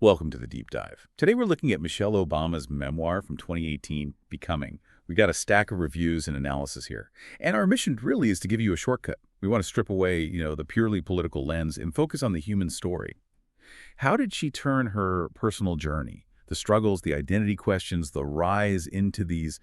Welcome to the Deep Dive. Today we're looking at Michelle Obama's memoir from 2018, Becoming. We got a stack of reviews and analysis here. And our mission really is to give you a shortcut. We want to strip away, the purely political lens and focus on the human story. How did she turn her personal journey, the struggles, the identity questions, the rise into these,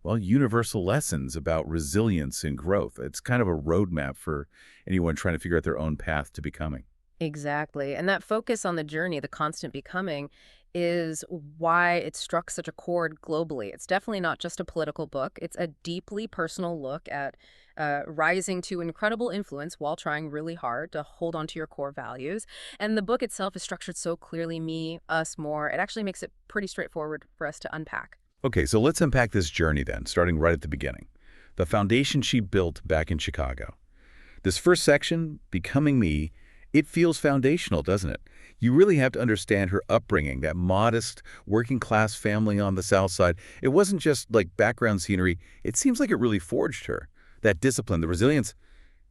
universal lessons about resilience and growth? It's kind of a roadmap for anyone trying to figure out their own path to becoming. Exactly. And that focus on the journey, the constant becoming, is why it struck such a chord globally. It's definitely not just a political book. It's a deeply personal look at rising to incredible influence while trying really hard to hold on to your core values. And the book itself is structured so clearly, me, us, more. It actually makes it pretty straightforward for us to unpack. Okay, so let's unpack this journey then, starting right at the beginning. The foundation she built back in Chicago. This first section, Becoming Me, it feels foundational, doesn't it? You really have to understand her upbringing, that modest, working-class family on the South Side. It wasn't just like background scenery. It seems like it really forged her. That discipline, the resilience,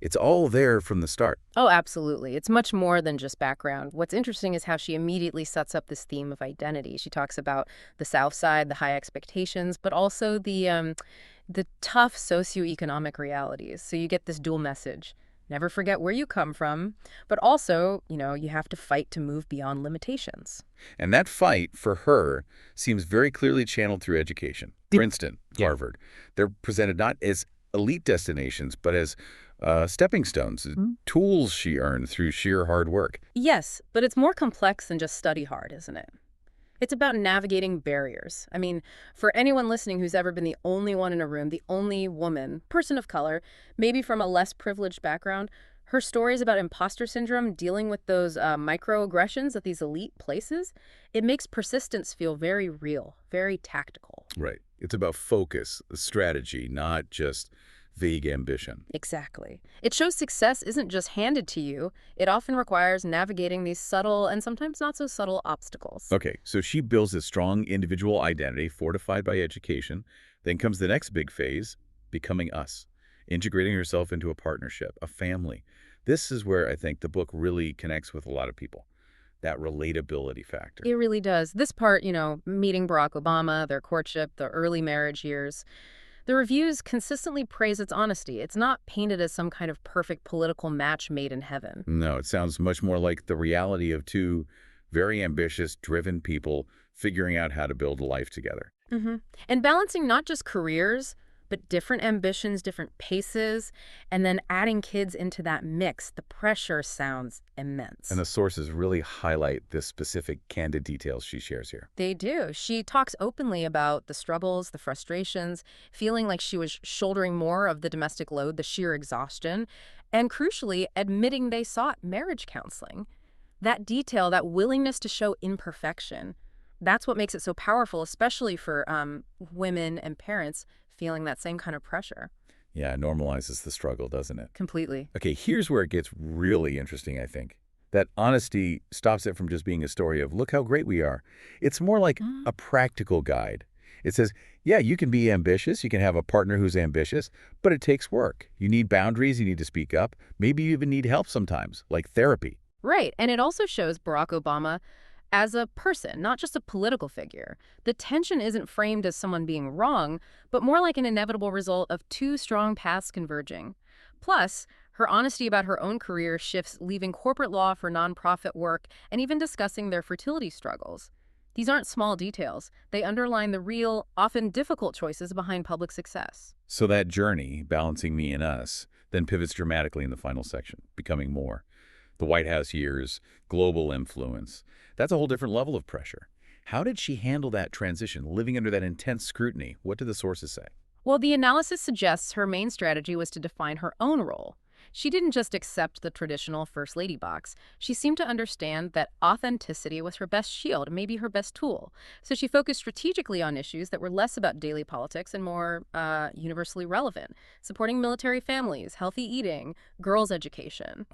it's all there from the start. Oh, absolutely. It's much more than just background. What's interesting is how she immediately sets up this theme of identity. She talks about the South Side, the high expectations, but also the tough socioeconomic realities. So you get this dual message. Never forget where you come from, but also, you have to fight to move beyond limitations. And that fight, for her, seems very clearly channeled through education. Princeton, Harvard. They're presented not as elite destinations, but as stepping stones, tools she earned through sheer hard work. Yes, but it's more complex than just study hard, isn't it? It's about navigating barriers. I mean, for anyone listening who's ever been the only one in a room, the only woman, person of color, maybe from a less privileged background, her story is about imposter syndrome, dealing with those microaggressions at these elite places. It makes persistence feel very real, very tactical. Right. It's about focus, strategy, not just vague ambition. Exactly. It shows success isn't just handed to you. It often requires navigating these subtle and sometimes not so subtle obstacles. Okay, so she builds a strong individual identity fortified by education. Then comes the next big phase, becoming us, integrating herself into a partnership, a family. This is where I think the book really connects with a lot of people, that relatability factor. It really does. This part, meeting Barack Obama, their courtship, the early marriage years, the reviews consistently praise its honesty. It's not painted as some kind of perfect political match made in heaven. No, it sounds much more like the reality of two very ambitious, driven people figuring out how to build a life together. And balancing not just careers, but different ambitions, different paces, and then adding kids into that mix. The pressure sounds immense. And the sources really highlight the specific, candid details she shares here. They do. She talks openly about the struggles, the frustrations, feeling like she was shouldering more of the domestic load, the sheer exhaustion, and crucially, admitting they sought marriage counseling. That detail, that willingness to show imperfection, that's what makes it so powerful, especially for women and parents feeling that same kind of pressure. Yeah, it normalizes the struggle, doesn't it? Completely. Okay, here's where it gets really interesting, I think. That honesty stops it from just being a story of, look how great we are. It's more like a practical guide. It says, yeah, you can be ambitious, you can have a partner who's ambitious, but it takes work. You need boundaries, you need to speak up. Maybe you even need help sometimes, like therapy. Right, and it also shows Barack Obama as a person, not just a political figure. The tension isn't framed as someone being wrong, but more like an inevitable result of two strong paths converging. Plus, her honesty about her own career shifts, leaving corporate law for nonprofit work and even discussing their fertility struggles. These aren't small details. They underline the real, often difficult choices behind public success. So that journey, balancing me and us, then pivots dramatically in the final section, becoming more. The White House years, global influence. That's a whole different level of pressure. How did she handle that transition, living under that intense scrutiny? What do the sources say? Well, the analysis suggests her main strategy was to define her own role. She didn't just accept the traditional First Lady box. She seemed to understand that authenticity was her best shield, maybe her best tool. So she focused strategically on issues that were less about daily politics and more universally relevant, supporting military families, healthy eating, girls' education.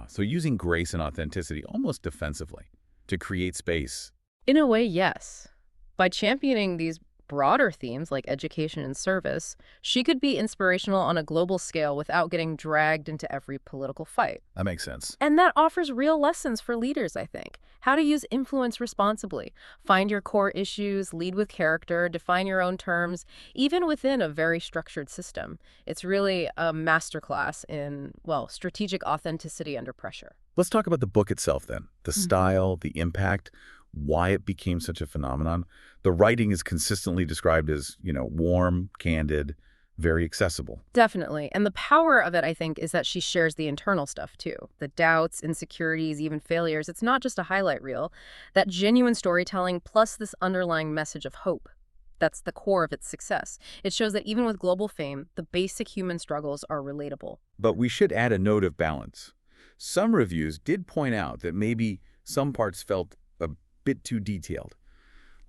So using grace and authenticity almost defensively to create space. In a way, yes. By championing these broader themes like education and service, she could be inspirational on a global scale without getting dragged into every political fight. That makes sense. And that offers real lessons for leaders, I think. How to use influence responsibly. Find your core issues, lead with character, define your own terms, even within a very structured system. It's really a masterclass in, well, strategic authenticity under pressure. Let's talk about the book itself then. The style, the impact, why it became such a phenomenon. The writing is consistently described as, warm, candid, very accessible. Definitely. And the power of it, I think, is that she shares the internal stuff too. The doubts, insecurities, even failures. It's not just a highlight reel. That genuine storytelling plus this underlying message of hope. That's the core of its success. It shows that even with global fame, the basic human struggles are relatable. But we should add a note of balance. Some reviews did point out that maybe some parts felt a bit too detailed,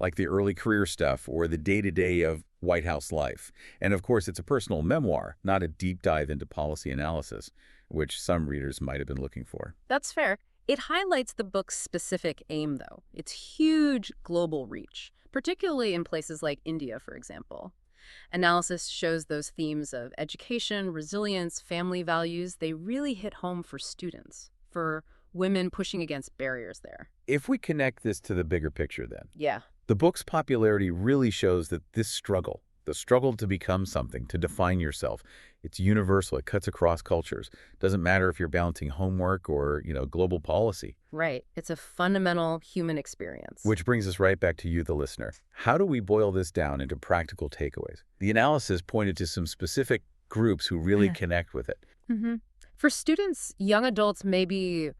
like the early career stuff or the day-to-day of White House life. And of course, it's a personal memoir, not a deep dive into policy analysis, which some readers might have been looking for. That's fair. It highlights the book's specific aim, though. Its huge global reach, particularly in places like India, for example. Analysis shows those themes of education, resilience, family values, they really hit home for students, for women pushing against barriers there. If we connect this to the bigger picture then, Yeah. the book's popularity really shows that this struggle, the struggle to become something, to define yourself, it's universal. It cuts across cultures. Doesn't matter if you're balancing homework or, global policy. Right. It's a fundamental human experience. Which brings us right back to you, the listener. How do we boil this down into practical takeaways? The analysis pointed to some specific groups who really connect with it. For students, young adults may be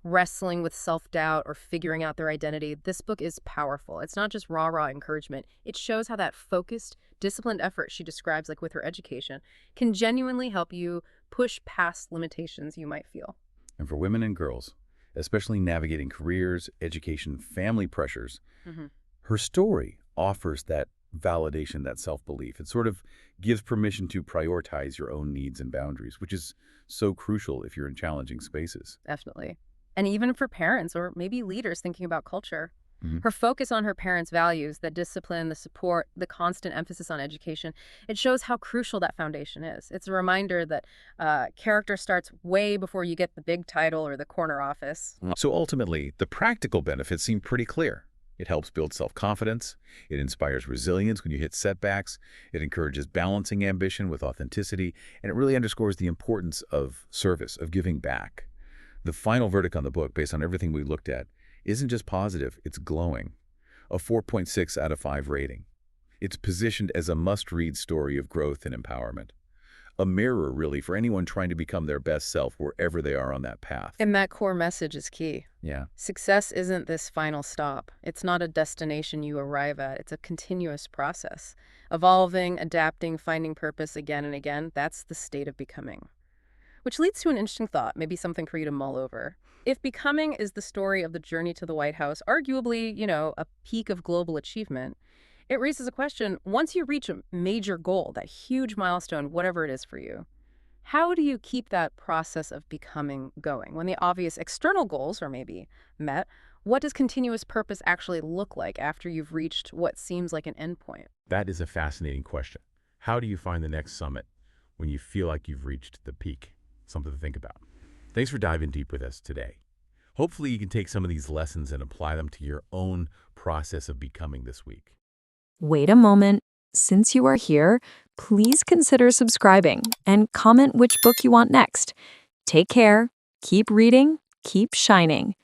wrestling with self-doubt or figuring out their identity. This book is powerful. It's not just rah-rah encouragement. It shows how that focused, disciplined effort she describes, like with her education, can genuinely help you push past limitations you might feel. And for women and girls, especially navigating careers, education, family pressures, her story offers that validation, that self-belief. It sort of gives permission to prioritize your own needs and boundaries, which is so crucial if you're in challenging spaces. Definitely. And even for parents or maybe leaders thinking about culture. Her focus on her parents' values, the discipline, the support, the constant emphasis on education, it shows how crucial that foundation is. It's a reminder that character starts way before you get the big title or the corner office. So ultimately, the practical benefits seem pretty clear. It helps build self-confidence. It inspires resilience when you hit setbacks. It encourages balancing ambition with authenticity. And it really underscores the importance of service, of giving back. The final verdict on the book, based on everything we looked at, isn't just positive, it's glowing. A 4.6 out of 5 rating. It's positioned as a must-read story of growth and empowerment. A mirror, really, for anyone trying to become their best self wherever they are on that path. And that core message is key. Yeah. Success isn't this final stop. It's not a destination you arrive at. It's a continuous process. Evolving, adapting, finding purpose again and again, that's the state of becoming. Which leads to an interesting thought, maybe something for you to mull over. If becoming is the story of the journey to the White House, arguably, a peak of global achievement, it raises a question, once you reach a major goal, that huge milestone, whatever it is for you, how do you keep that process of becoming going? When the obvious external goals are maybe met, what does continuous purpose actually look like after you've reached what seems like an endpoint? That is a fascinating question. How do you find the next summit when you feel like you've reached the peak? Something to think about. Thanks for diving deep with us today. Hopefully you can take some of these lessons and apply them to your own process of becoming this week. Wait a moment. Since you are here, please consider subscribing and comment which book you want next. Take care, keep reading, keep shining.